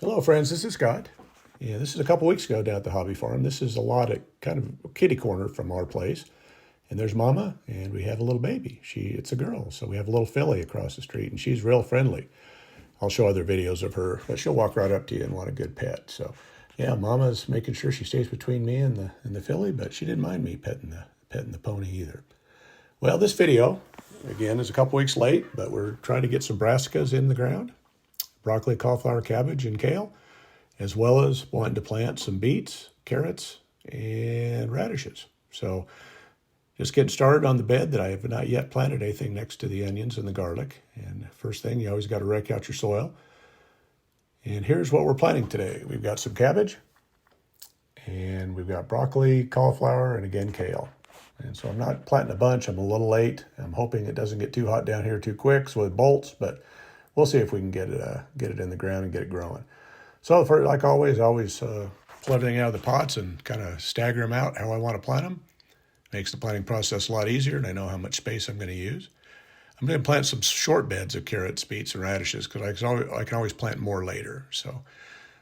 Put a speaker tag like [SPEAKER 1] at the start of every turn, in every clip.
[SPEAKER 1] Hello, friends. This is Scott. Yeah, this is a couple weeks ago down at the hobby farm. This is a lot of kind of a kitty corner from our place. And there's Mama, and we have a little baby. It's a girl, so we have a little filly across the street, and she's real friendly. I'll show other videos of her, but she'll walk right up to you and want a good pet. So, yeah, Mama's making sure she stays between me and the filly, but she didn't mind me petting the pony either. Well, this video again is a couple weeks late, but we're trying to get some brassicas in the ground. Broccoli, cauliflower, cabbage, and kale, as well as wanting to plant some beets, carrots, and radishes. So just getting started on the bed that I have not yet planted anything next to the onions and the garlic. And first thing, you always got to rake out your soil. And here's what we're planting today. We've got some cabbage, and we've got broccoli, cauliflower, and again, kale. And so I'm not planting a bunch. I'm a little late. I'm hoping it doesn't get too hot down here too quick so with bolts, but we'll see if we can get it in the ground and get it growing. So like always, I always pull everything out of the pots and kind of stagger them out how I want to plant them. Makes the planting process a lot easier, and I know how much space I'm going to use. I'm going to plant some short beds of carrots, beets, and radishes because I can always plant more later.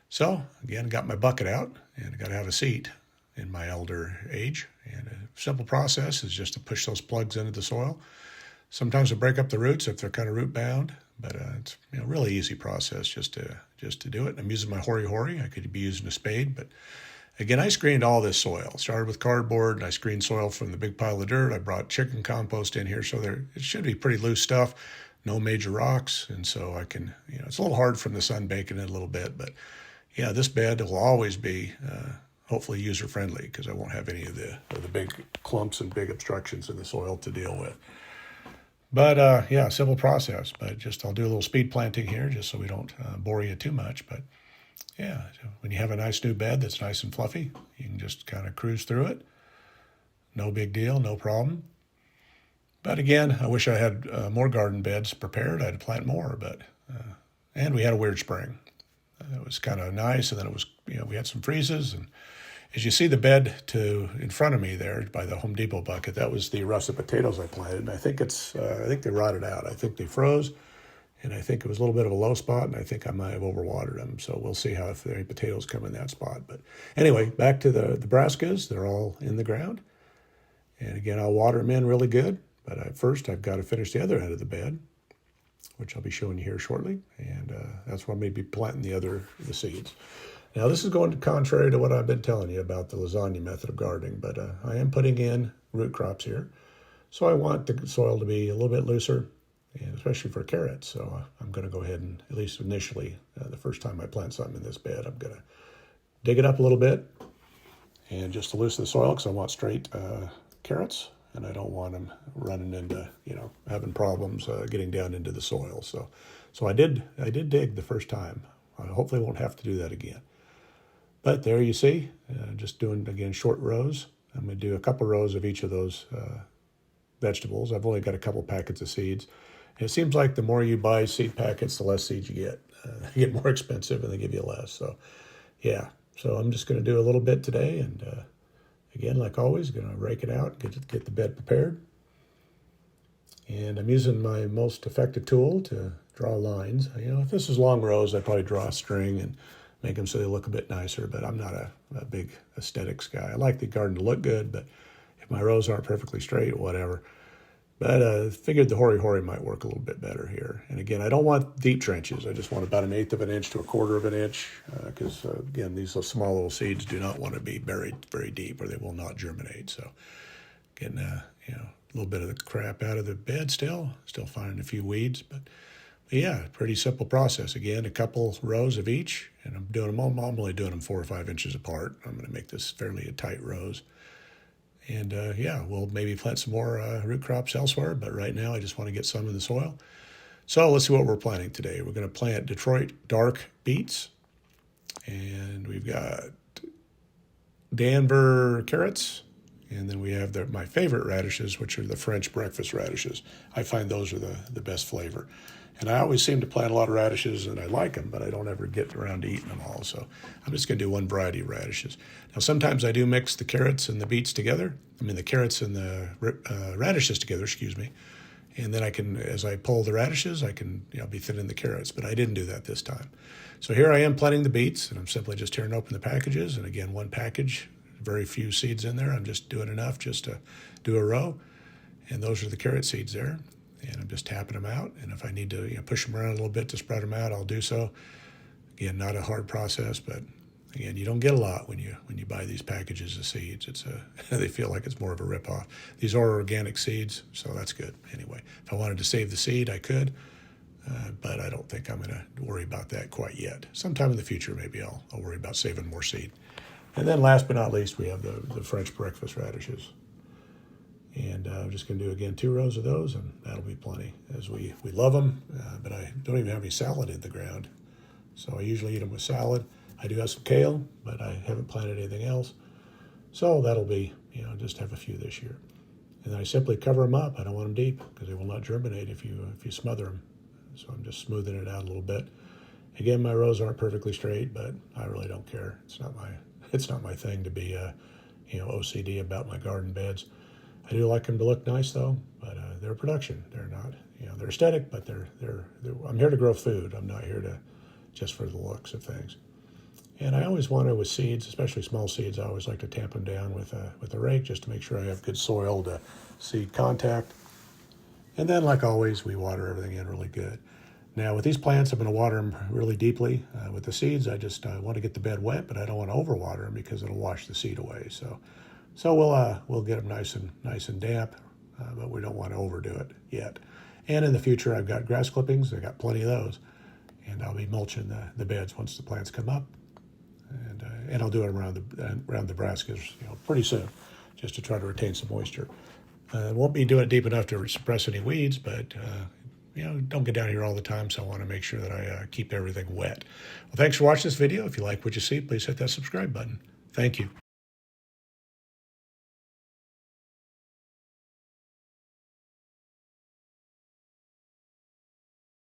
[SPEAKER 1] So again, got my bucket out, and I got to have a seat in my elder age. And a simple process is just to push those plugs into the soil. Sometimes I break up the roots if they're kind of root bound, but it's really easy process just to do it. I'm using my hori. I could be using a spade, but again, I screened all this soil. Started with cardboard, and I screened soil from the big pile of dirt. I brought chicken compost in here, so it should be pretty loose stuff, no major rocks, and so I can, it's a little hard from the sun baking it a little bit, but yeah, this bed will always be hopefully user friendly because I won't have any of the big clumps and big obstructions in the soil to deal with. But yeah, simple process. But I'll do a little speed planting here just so we don't bore you too much. But yeah, when you have a nice new bed that's nice and fluffy, you can just kind of cruise through it. No big deal, no problem. But again, I wish I had more garden beds prepared. I'd plant more, and we had a weird spring. It was kind of nice, and then it was, we had some freezes, and as you see the bed in front of me there by the Home Depot bucket, that was the russet potatoes I planted. And I think they rotted out. I think they froze, and I think it was a little bit of a low spot, and I think I might have overwatered them. So we'll see if any potatoes come in that spot. But anyway, back to the brassicas. They're all in the ground. And again, I'll water them in really good. But first, I've got to finish the other end of the bed, which I'll be showing you here shortly. And that's where I'm going to be planting the seeds. Now, this is going contrary to what I've been telling you about the lasagna method of gardening, but I am putting in root crops here. So I want the soil to be a little bit looser, and especially for carrots. So I'm going to go ahead and, at least initially, the first time I plant something in this bed, I'm going to dig it up a little bit and just to loosen the soil because I want straight carrots, and I don't want them running into, having problems getting down into the soil. So I did dig the first time. I hopefully won't have to do that again. But there you see, just doing, again, short rows. I'm going to do a couple rows of each of those vegetables. I've only got a couple packets of seeds. And it seems like the more you buy seed packets, the less seeds you get. They get more expensive and they give you less. So, yeah. So I'm just going to do a little bit today. And, again, like always, going to rake it out, get the bed prepared. And I'm using my most effective tool to draw lines. If this is long rows, I'd probably draw a string and make them so they look a bit nicer, but I'm not a big aesthetics guy. I like the garden to look good, but if my rows aren't perfectly straight, whatever. But figured the hori might work a little bit better here. And again, I don't want deep trenches. I just want about 1/8 of an inch to 1/4 of an inch because, again, these small little seeds do not want to be buried very deep or they will not germinate. So getting, a little bit of the crap out of the bed still finding a few weeds, but yeah, pretty simple process. Again, a couple rows of each, and I'm only doing them 4 or 5 inches apart. I'm going to make this fairly tight rows. And yeah, we'll maybe plant some more root crops elsewhere, but right now I just want to get some in the soil. So let's see what we're planting today. We're going to plant Detroit dark beets, and we've got Denver carrots, and then we have my favorite radishes, which are the French breakfast radishes. I find those are the best flavor. And I always seem to plant a lot of radishes, and I like them, but I don't ever get around to eating them all. So I'm just going to do one variety of radishes. Now, sometimes I do mix the carrots and the beets together. The carrots and the radishes together, excuse me. And then as I pull the radishes, I can be thinning the carrots. But I didn't do that this time. So here I am planting the beets, and I'm simply just tearing open the packages. And again, one package, very few seeds in there. I'm just doing enough just to do a row. And those are the carrot seeds there. And I'm just tapping them out. And if I need to push them around a little bit to spread them out, I'll do so. Again, not a hard process, but again, you don't get a lot when you buy these packages of seeds. They feel like it's more of a ripoff. These are organic seeds, so that's good. Anyway, if I wanted to save the seed, I could, but I don't think I'm going to worry about that quite yet. Sometime in the future, maybe I'll worry about saving more seed. And then last but not least, we have the French breakfast radishes. And I'm just going to do, again, 2 rows of those, and that'll be plenty, as we love them, but I don't even have any salad in the ground. So I usually eat them with salad. I do have some kale, but I haven't planted anything else. So that'll be, just have a few this year. And then I simply cover them up. I don't want them deep because they will not germinate if you smother them. So I'm just smoothing it out a little bit. Again, my rows aren't perfectly straight, but I really don't care. It's not my thing to be, OCD about my garden beds. I do like them to look nice though, but they're production. They're not, they're aesthetic, but they're I'm here to grow food. I'm not here to just for the looks of things. And I always want to, with seeds, especially small seeds, I always like to tamp them down with a rake just to make sure I have good soil to seed contact. And then, like always, we water everything in really good. Now, with these plants, I'm going to water them really deeply. With the seeds, I just want to get the bed wet, but I don't want to overwater them because it'll wash the seed away. So we'll get them nice and damp, but we don't want to overdo it yet. And in the future, I've got grass clippings. I've got plenty of those. And I'll be mulching the beds once the plants come up, and I'll do it around the brassicas, pretty soon, just to try to retain some moisture. Won't be doing it deep enough to suppress any weeds, but don't get down here all the time, so I want to make sure that I keep everything wet. Well, thanks for watching this video. If you like what you see, please hit that subscribe button. Thank you.